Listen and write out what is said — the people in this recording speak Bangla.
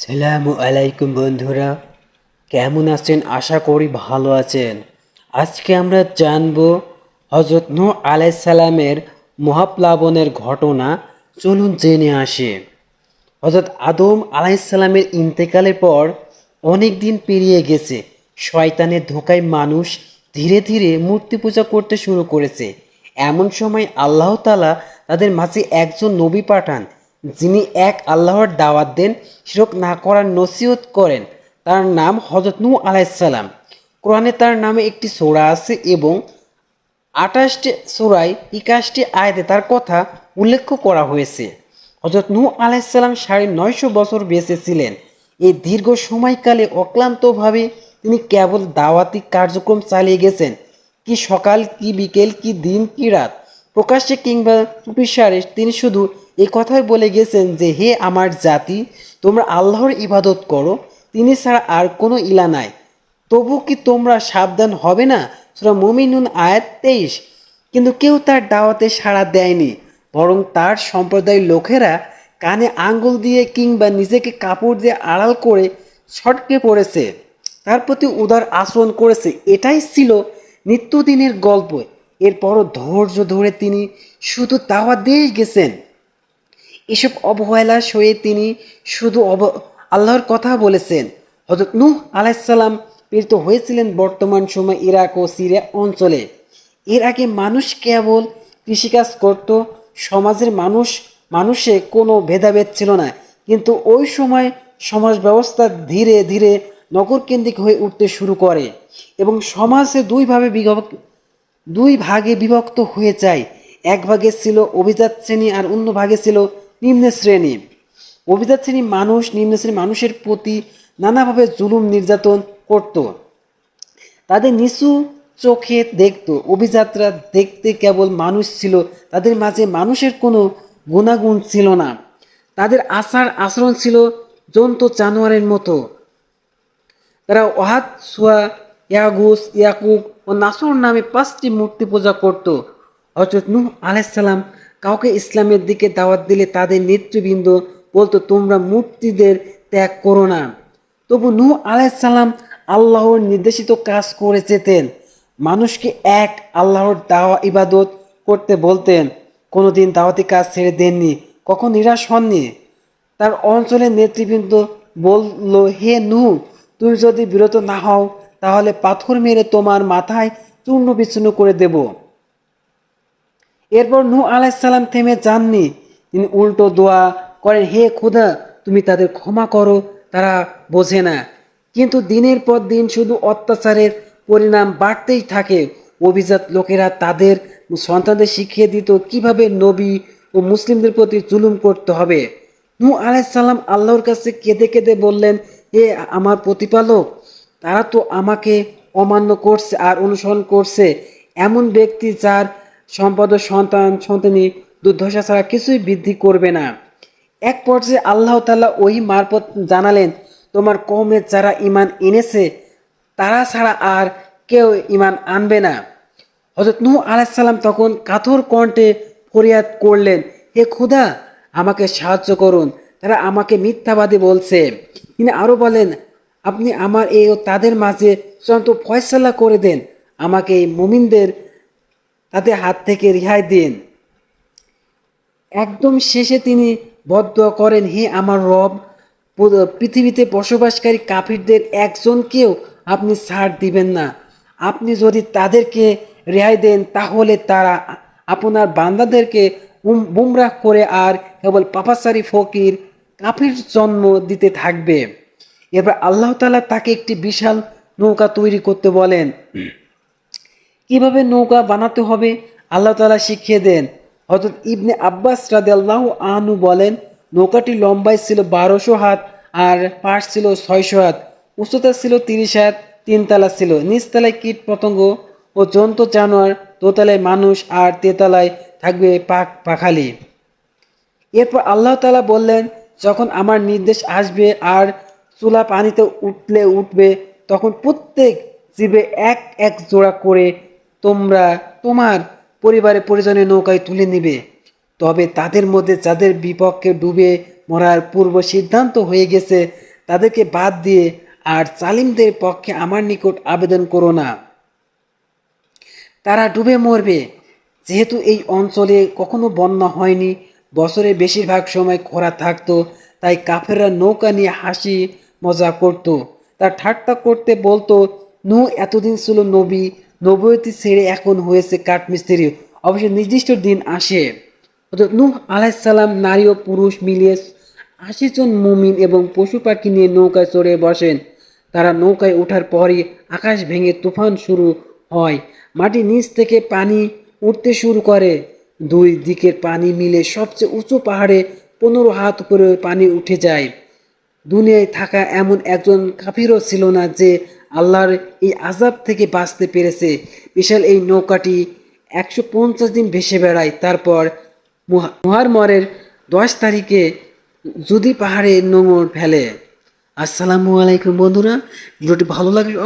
সালামু আলাইকুম বন্ধুরা, কেমন আছেন? আশা করি ভালো আছেন। আজকে আমরা জানব হযরত নূহ আলাইহিস সালামের মহাপ্লাবনের ঘটনা। চলুন জেনে আসি। হযরত আদম আলাইহিস সালামের ইন্তেকালের পর অনেক দিন পেরিয়ে গেছে। শয়তানের ধোঁকায় মানুষ ধীরে ধীরে মূর্তি পূজা করতে শুরু করেছে। এমন সময় আল্লাহ তাআলা তাদের মাঝে একজন নবী পাঠান, যিনি এক আল্লাহর দাওয়াত দেন, শিরক না করার নসিহত করেন। তার নাম হযরত নূহ আলাইহিস সালাম। কোরআনে তার নামে একটি সূরা আছে এবং ২৮টি সূরায় ২১টি আয়াতে তার কথা উল্লেখ করা হয়েছে। হযরত নূহ আলাইহিস সালাম ৯৫০ বছর বেঁচে ছিলেন। এই দীর্ঘ সময়কালে অক্লান্তভাবে তিনি কেবল দাওয়াতি কার্যক্রম চালিয়ে গেছেন। কি সকাল, কি বিকেল, কি দিন, কি রাত, প্রকাশ্যে কিংবা চুপিসারে তিনি শুধু এই কথাই বলে গেছেন যে, হে আমার জাতি, তোমরা আল্লাহর ইবাদত করো, তিনি ছাড়া আর কোনো ইলা নাই। তবু কি তোমরা সাবধান হবে না? সূরা মুমিনুন আয়াত ২৩। কিন্তু কেউ তার দাওয়াতে সাড়া দেয়নি, বরং তার সম্প্রদায়ের লোকেরা কানে আঙ্গুল দিয়ে কিংবা নিজেকে কাপড় দিয়ে আড়াল করে ছটকে পড়েছে, তার প্রতি উদার আচরণ করেছে। এটাই ছিল নিত্যদিনের গল্প। এরপরও ধৈর্য ধরে তিনি শুধু দাওয়াত দিয়ে গেছেন। এসব অবহেলা সয়ে তিনি শুধু আল্লাহর কথা বলেছেন। হযরত নূহ আলাইহিস সালাম প্রেরিত হয়েছিলেন বর্তমান সময় ইরাক ও সিরিয়া অঞ্চলে। এর আগে মানুষ কেবল কৃষিকাজ করত। সমাজের মানুষে কোনো ভেদাভেদ ছিল না। কিন্তু ওই সময় সমাজ ব্যবস্থা ধীরে ধীরে নগরকেন্দ্রিক হয়ে উঠতে শুরু করে এবং সমাজে দুই ভাগে বিভক্ত হয়ে যায়। এক ভাগে ছিল অভিজাত শ্রেণী আর অন্য ভাগে ছিল নিম্ন শ্রেণী। অভিজাত শ্রেণীর মানুষ নিম্ন শ্রেণীর মানুষের প্রতি নানাভাবে জুলুম নির্যাতন করত, তাদের নিচু চোখে দেখত। অভিজাতরা দেখতে কেবল মানুষ ছিল, তাদের মাঝে মানুষের কোনো গুণাগুণ ছিল না। তাদের আচার আচরণ ছিল জন্তু জানোয়ারের মতো। তারা ওহাদ, সুয়া, ইয়াগুস, ইয়াকুব ও নাসর নামে ৫টি মূর্তি পূজা করত। হযরত নূহ আলাইহিস সালাম কাউকে ইসলামের দিকে দাওয়াত দিলে তাদের নেতৃবৃন্দ বলতো, তোমরা মূর্তিদের ত্যাগ করো না। তবু নূহ আলাইহিস সালাম আল্লাহর নির্দেশিত কাজ করে যেতেন। মানুষকে এক আল্লাহর ইবাদত করতে বলতেন। কোনোদিন দাওয়াতি কাজ ছেড়ে দেননি, কখন নিরাশ হননি। তার অঞ্চলের নেতৃবৃন্দ বলল, হে নূহ, তুমি যদি বিরত না হও তাহলে পাথর মেরে তোমার মাথায় চূর্ণ বিচূর্ণ করে দেব। এরপর নূহ আলাইহিস সালাম থেমে যাননি। তিনি উল্টো দোয়া করেন, হে খোদা, তুমি তাদের ক্ষমা করো, তারা বোঝে না। কিন্তু দিনের পর দিন শুধু অত্যাচারের পরিণাম বাড়তেই থাকে। অভিজাত লোকেরা তাদের সন্তানদের শিখিয়ে দিত কিভাবে নবী ও মুসলিমদের প্রতি জুলুম করতে হবে। নূহ আলাইহিস সালাম আল্লাহর কাছে কেঁদে কেঁদে বললেন, হে আমার প্রতিপালক, তারা তো আমাকে অমান্য করছে আর অনুসরণ করছে এমন ব্যক্তি যার সম্পদ ও সন্তানি দুর্দশা ছাড়া কিছুই বৃদ্ধি করবে না। এক পর্যায়ে আল্লাহ তাআলা ওহী মারফত জানালেন, তোমার কওমের যারা ঈমান এনেছে তারা ছাড়া আর কেউ ঈমান আনবে না। হযরত নূহ আলাইহিস সালাম তখন কাতর কণ্ঠে ফরিয়াদ করলেন, হে খোদা, আমাকে সাহায্য করুন, তারা আমাকে মিথ্যাবাদী বলছে। তিনি আরো বলেন, আপনি আমার এই ও তাদের মাঝে চূড়ান্ত ফয়সালা করে দেন, আমাকে এই মুমিনদের তাদের হাত থেকে রেহাই দিন। একদম শেষে তিনি বদদোয়া করেন, হে আমার রব, পৃথিবীতে বসবাসকারী কাফিরদের একজনকেও আপনি ছাড় দিবেন না। আপনি যদি তাদেরকে রেহাই দেন তাহলে তারা আপনার বান্দাদেরকে গুমরাহ করে আর কেবল পাপাচারী ফকির কাফির জন্ম দিতে থাকবে। এবার আল্লাহ তাআলা তাকে একটি বিশাল নৌকা তৈরি করতে বলেন। কিভাবে নৌকা বানাতে হবে আল্লাহ তাআলা শিখিয়ে দেন। হযরত ইবনে আব্বাস রাদিয়াল্লাহু আনহু বলেন, নৌকাটি লম্বায় ছিল ১২০০ হাত আর পাশ ছিল ৬০০ হাত, উচ্চতা ছিল ৩০ হাত, ৩ তলা ছিল। নিচতলায় কীট পতঙ্গ ও জন্তু জানোয়ার, দোতলায় মানুষ আর তেতলায় থাকবে পাখালি। এরপর আল্লাহ তাআলা বললেন, যখন আমার নির্দেশ আসবে আর চুলা পানিতে উঠবে তখন প্রত্যেক জীবে এক এক জোড়া করে তোমরা তোমার পরিবারের পরিজনের নৌকায় তুলে নিবে। তবে তাদের মধ্যে যাদের বিপক্ষে ডুবে মরার পূর্ব সিদ্ধান্ত হয়ে গেছে তাদেরকে বাদ দিয়ে আর জালিমদের পক্ষে আমার নিকট আবেদন করো না, তারা ডুবে মরবে। যেহেতু এই অঞ্চলে কখনো বন্যা হয়নি, বছরের বেশিরভাগ সময় খরা থাকতো, তাই কাফেররা নৌকা নিয়ে হাসি মজা করত। তার ঠাট্টা করতে বলতো, নূহ এতদিন ছিল নবী, নবুয়তি ছেড়ে এখন হয়েছে কাঠমিস্ত্রি। অবশ্য নির্দিষ্ট দিন আসে, অর্থাৎ নূহ আলাইসাল্লাম নারী ও পুরুষ মিলিয়ে 80 জন মুমিন এবং পশু পাখি নিয়ে নৌকায় চড়ে বসেন। তারা নৌকায় ওঠার পরই আকাশ ভেঙে তুফান শুরু হয়, মাটি নিচ থেকে পানি উঠতে শুরু করে। দুই দিকের পানি মিলে সবচেয়ে উঁচু পাহাড়ে 15 হাত উপরে পানি উঠে যায়। দুনিয়ায় থাকা এমন একজন কাফিরও ছিল না যে আল্লাহর এই আযাব থেকে বাঁচতে পেরেছে। বিশাল এই নৌকাটি 150 দিন ভেসে বেড়ায়, তারপর মুহাররমের 10 তারিখে যদি পাহাড়ে নোঙর ফেলে। আসসালামু আলাইকুম বন্ধুরা, ভিডিওটি ভালো লাগলে